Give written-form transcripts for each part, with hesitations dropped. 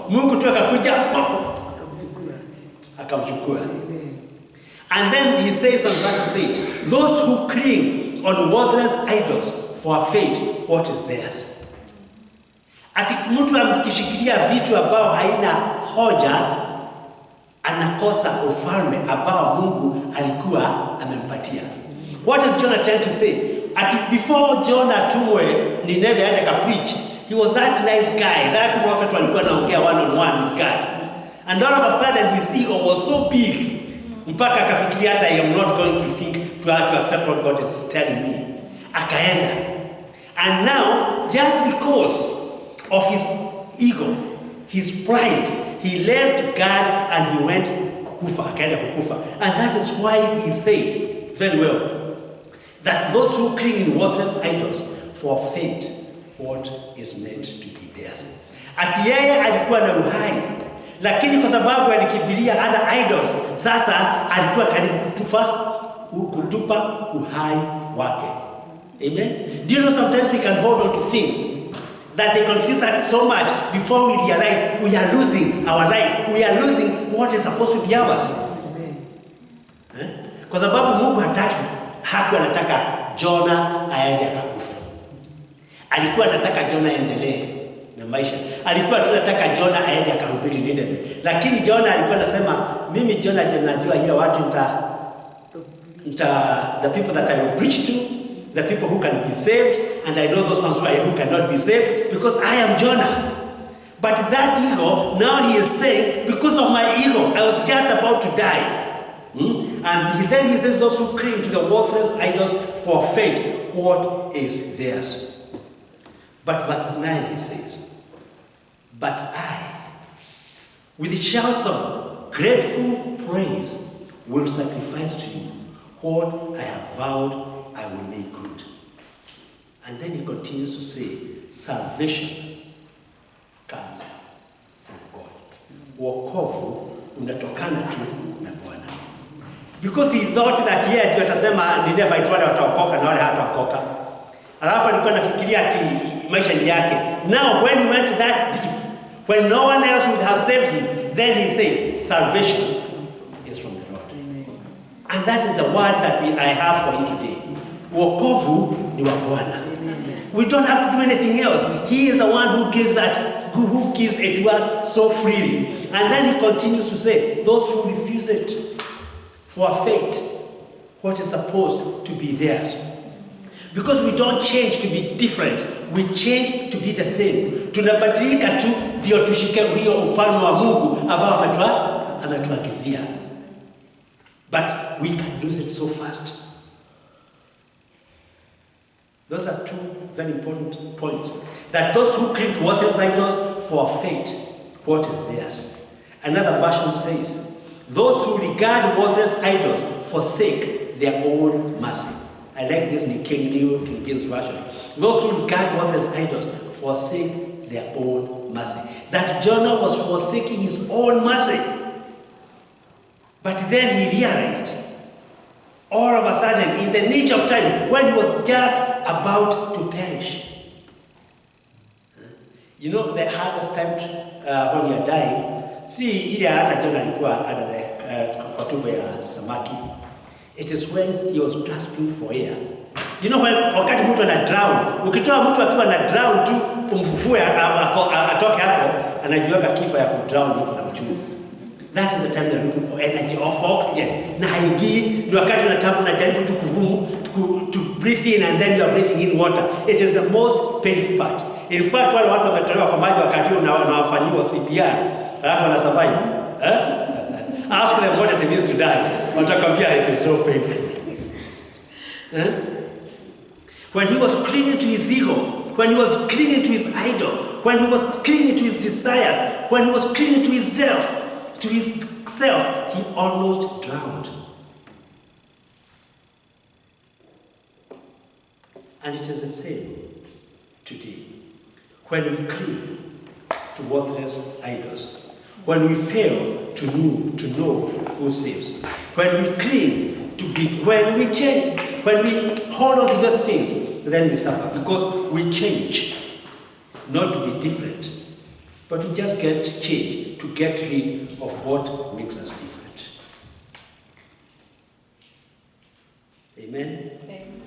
Mungu tu akakuja akamchukua. And then he says on verse 8, those who cling on worthless idols forfeit what is theirs. Ati mtu amkishikilia vitu ambao haina hoja anakosa ufalme ambao Mungu alikuwa amempatia. What is Jonah trying to say? Ati before Jonah tumwe Nineveh aende ka preach, he was that nice guy, that prophet walikuwa naongea one on one with God. And all of a sudden his ego was so big, mpaka akafikiria hata I am not going to think to accept what God is telling me. Akaenda. And now, just because of his ego, his pride, he left God and he went kukufa, akaenda kukufa. And that is why he said very well that those who cling in worthless idols forfeit what is meant to be theirs. Ati yeye alikuwa na uhai, lakini kwa sababu alikimbilia other idols, sasa alikuwa karibu kutupa uhai wake. Amen. Do you know sometimes we can hold on to things that they confuse us so much before we realize we are losing our life. We are losing what is supposed to be ours. Kwa sababu Mungu hakuwa anataka Jonah aende akakufa. Alikuwa anataka Jonah aendelee na maisha. Alikuwa tu anataka Jonah aende akahubiri Nineveh. Lakini Jonah alikuwa anasema, mimi Jonah najua hiyo watu the people that I will preach to, the people who can be saved, and I know those ones who cannot be saved, because I am Jonah. But that ego, now he is saying, because of my ego, I was just about to die. And then he says, those who cling to the worthless idols forfeit what is theirs. But verse 9 he says, but I, with shouts of grateful praise, will sacrifice to you what I have vowed I will make good. And then he continues to say, salvation comes from God. Wokovu unatokana tu na Bwana. Because he thought that yeye ndio atasema Nineveh wale wataokoka na wale hataokoka. Alafu alikuwa anafikiria ati maisha ni yake. Now when he went that deep, when no one else would have saved him, then he said, salvation is from the Lord. And that is the word that I have for you today. Wokovu ni wa Bwana. We don't have to do anything else. He is the one who gives it to us so freely. And then he continues to say, those who refuse it forfeit what is supposed to be theirs. Because we don't change to be different, we change to be the same. Tunabadilika tu ndio tushike hiyo ufalme wa Mungu ambao ametuagizia. But we can lose it so fast. Those are two very important points. That those who cling to worthless idols forfeit what is theirs. Another version says, those who regard worthless idols forsake their own mercy. I like this New King James Version. Those who regard worthless idols forsake their own mercy. That Jonah was forsaking his own mercy. But then he realized, all of a sudden, in the niche of time, when he was just about to perish. You know, the hardest time when you are dying, see, ile hata Jonah alikuwa under the kwa tumbo ya samaki. It is when he was gasping for air. You know, wakati mtu ana drown, ukitoa mtu akiwa na drown tu, umfufue atoke hapo, anajiweka kifo ya kudrown iko na uchungu. That is the time you're looking for energy or for oxygen. Na haingii, ndio wakati unajaribu tu kuvumu, to breathe in and then you are breathing in water. It is the most painful part. In fact, wale watu wametolewa kwa maji wakati unawafanyiwa CPR, alafu wana survive. Ask them what it means to die. Watakwambia it is so painful. When he was clinging to his ego, when he was clinging to his idol, when he was clinging to his desires, when he was clinging to his self, he almost drowned. And it is the same today. When we cling to worthless idols, when we fail to know who saves, when we cling when we change, when we hold on to those things, then we suffer because we change, not to be different, But we just get change to get rid of what makes us different. Amen? Amen.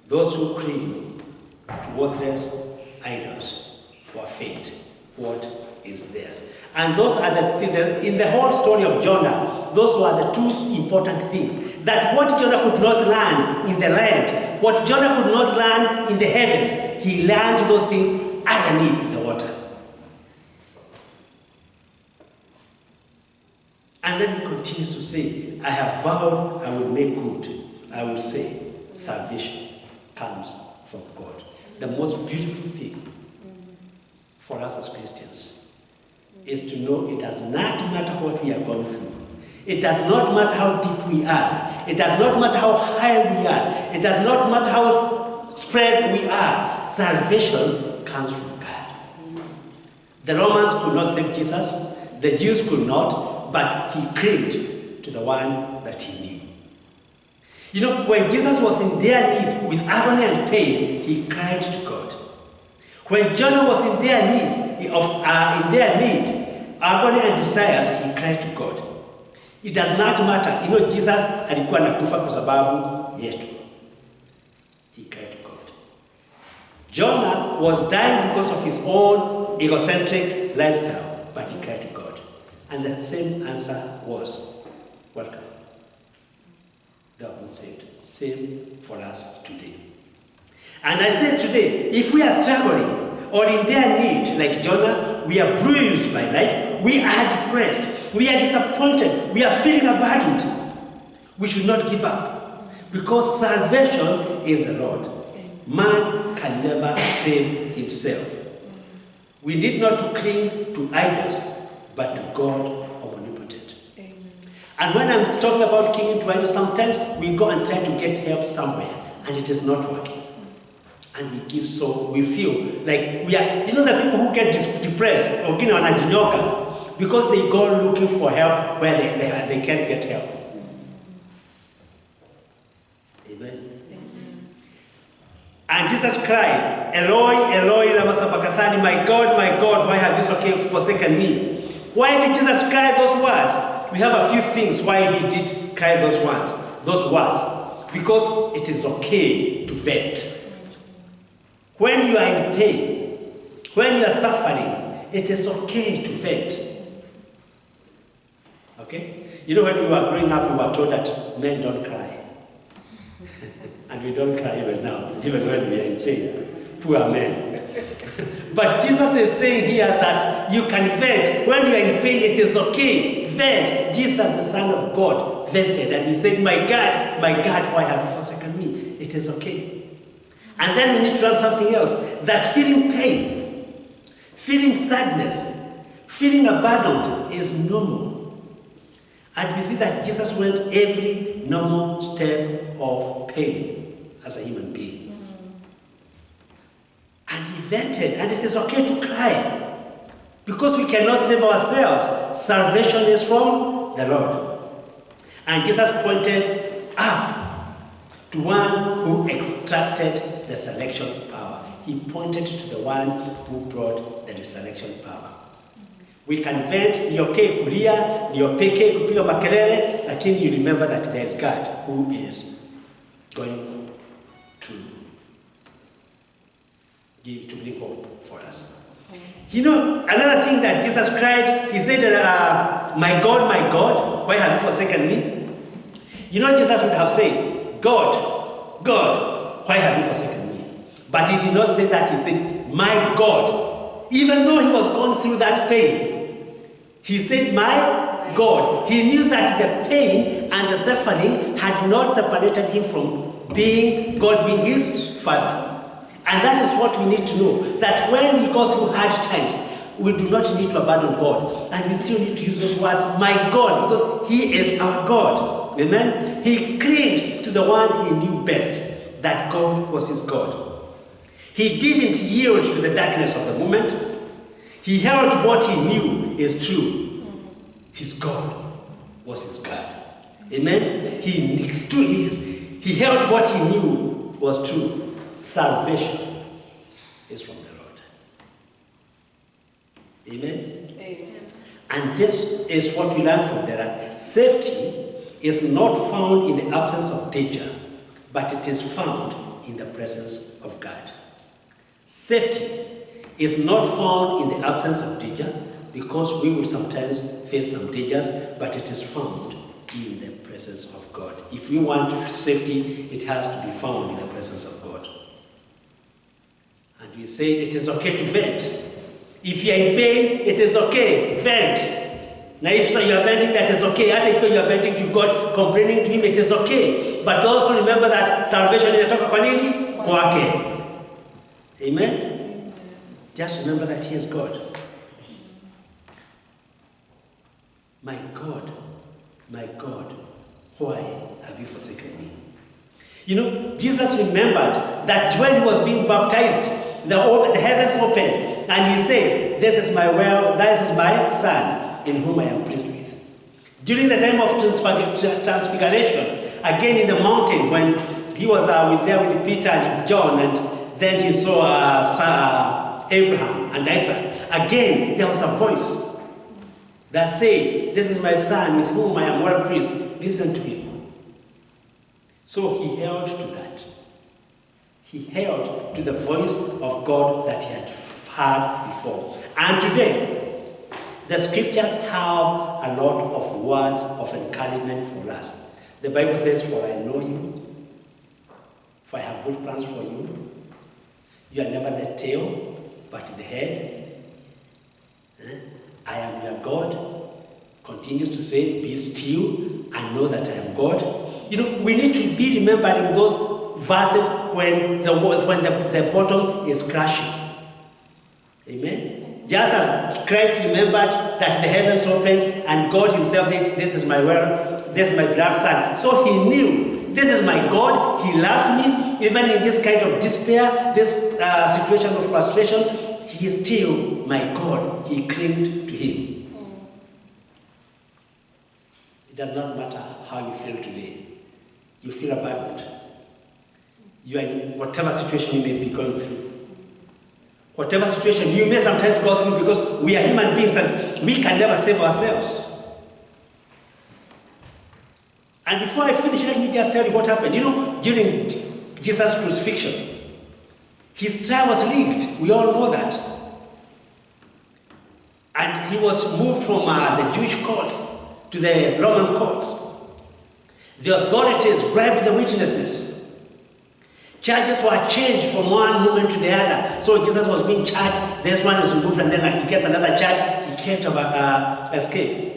Those who cling to worthless idols for fate, what is theirs? And those are in the whole story of Jonah, those were the two important things. That what Jonah could not learn in the land, what Jonah could not learn in the heavens, he learned those things underneath the water. And then he continues to say, I have vowed I will make good. I will say, salvation comes from God. The most beautiful thing for us as Christians is to know it does not matter what we are going through. It does not matter how deep we are. It does not matter how high we are. It does not matter how spread we are. Salvation comes from God. The Romans could not save Jesus. The Jews could not, but he clinged to the one that he knew. You know, when Jesus was in their need with agony and pain, he cried to God. When Jonah was in their need, agony and desires, he cried to God. It does not matter. You know, Jesus alikuwa anakufa kwa sababu yetu. He cried to God. Jonah was dying because of his own egocentric lifestyle, but he cried to God. And the same answer was, welcome. They are both saved. Same for us today. And I say today, if we are struggling or in their need, like Jonah, we are bruised by life, we are depressed, we are disappointed, we are feeling abandoned, we should not give up. Because salvation is the Lord. Man can never save himself. We need not to cling to idols, but to God omnipotent. Amen. And when I'm talking about clinging to idols, sometimes we go and try to get help somewhere, and it is not working. And we feel like we are, you know, the people who get depressed or wanajinyoka because they go looking for help where they can't get help. Amen. And Jesus cried, Eloi, Eloi, lama sabachthani, my God, why have you forsaken me? Why did Jesus cry those words? We have a few things why he did cry those words. Because it is okay to vent. When you are in pain, when you are suffering, it is okay to vent. Okay? You know, when we were growing up, we were told that men don't cry. And we don't cry even now, even when we are in jail. Poor men. But Jesus is saying here that you can vent. When you are in pain, it is okay. Vent. Jesus, the Son of God, vented. And he said, my God, why have you forsaken me? It is okay. And then we need to learn something else. That feeling pain, feeling sadness, feeling abandoned is normal. And we see that Jesus went every normal step of pain as a human being. And he vented, and it is okay to cry. Because we cannot save ourselves. Salvation is from the Lord. And Jesus pointed up to one who extracted the resurrection power. He pointed to the one who brought the resurrection power. We can vent, ni okay kulia, ni okay kupiga makelele, lakini you remember that there is God who is going to bring hope for us. You know, another thing that Jesus cried, he said, my God, why have you forsaken me? You know, Jesus would have said, God, why have you forsaken me? But he did not say that. He said, my God. Even though he was going through that pain, he said, my God. He knew that the pain and the suffering had not separated him from God being his Father. And that is what we need to know. That when we go through hard times, we do not need to abandon God. And we still need to use those words, my God, because he is our God. Amen? He clinged to the one he knew best, that God was his God. He didn't yield to the darkness of the moment. He held what he knew is true. His God was his God. Amen? He held what he knew was true. Salvation is from the Lord. Amen? Amen. And this is what we learn from there, that safety is not found in the absence of danger, but it is found in the presence of God. Safety is not found in the absence of danger, because we will sometimes face some dangers, but it is found in the presence of God. If we want safety, it has to be found in the presence of God. And we said it is okay to vent. If you are in pain, it is okay, vent. Now if so you are venting, that is okay. After you are venting to God, complaining to Him, it is okay. But also remember that salvation inatoka kwa nini? Kwake. Amen? Just remember that He is God. My God, why have you forsaken me? You know, Jesus remembered that when He was being baptized, the heavens opened, and He said, this is my Son, in whom I am pleased with. During the time of transfiguration, again in the mountain, when He was there with Peter and John, and then He saw Abraham and Isaac, again there was a voice that said, this is my Son, with whom I am well pleased. Listen to Him. So He held to that. He held to the voice of God that He had heard before. And today, the scriptures have a lot of words of encouragement for us. The Bible says, for I know you, for I have good plans for you. You are never the tail, but the head. I am your God. Continues to say, be still and know that I am God. You know, we need to be remembering those verses when the bottom is crashing. Amen? Just as Christ remembered that the heavens opened and God Himself said, this is my beloved Son. So He knew, this is my God, He loves me. Even in this kind of despair, this situation of frustration, He is still my God. He clinged to Him. It does not matter how you feel today. You feel abandoned. You are in whatever situation you may be going through. Whatever situation you may sometimes go through, because we are human beings and we can never save ourselves. And before I finish, let me just tell you what happened. You know, during Jesus' crucifixion, His trial was rigged. We all know that. And He was moved from the Jewish courts to the Roman courts. The authorities bribed the witnesses. Charges were changed from one moment to the other. So Jesus was being charged, this one is removed, and then he gets another charge. He can't escape.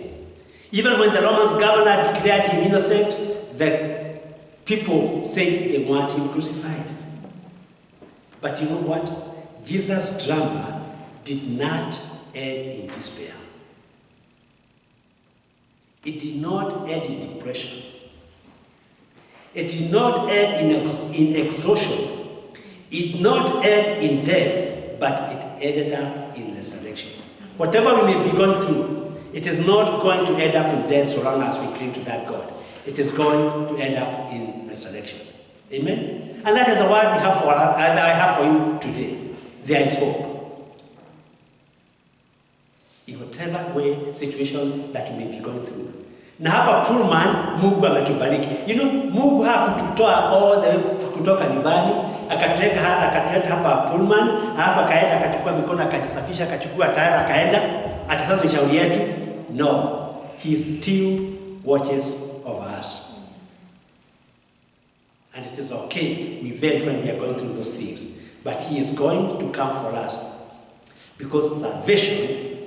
Even when the Roman governor declared him innocent, the people said they want him crucified. But you know what? Jesus' drama did not end in despair. It did not end in depression. It did not end in exhaustion. It did not end in death, but it ended up in resurrection. Whatever we may be going through, it is not going to end up in death so long as we cling to that God. It is going to end up in resurrection. Amen? And that is the word we have that I have for you today. There is hope. In whatever way, situation that we may be going through. Na hapa Pullman, Mungu ametubariki. You know, Mungu hakututoa all the way kutoka nyumbani, akatuleta hapa Pullman, alafu akaenda akachukua mikono akajisafisha, akachukua tayari akaenda, ati sasa ni shauri yetu. No, He still watches over us. And it is okay, we vent when we are going through those things. But He is going to come for us. Because salvation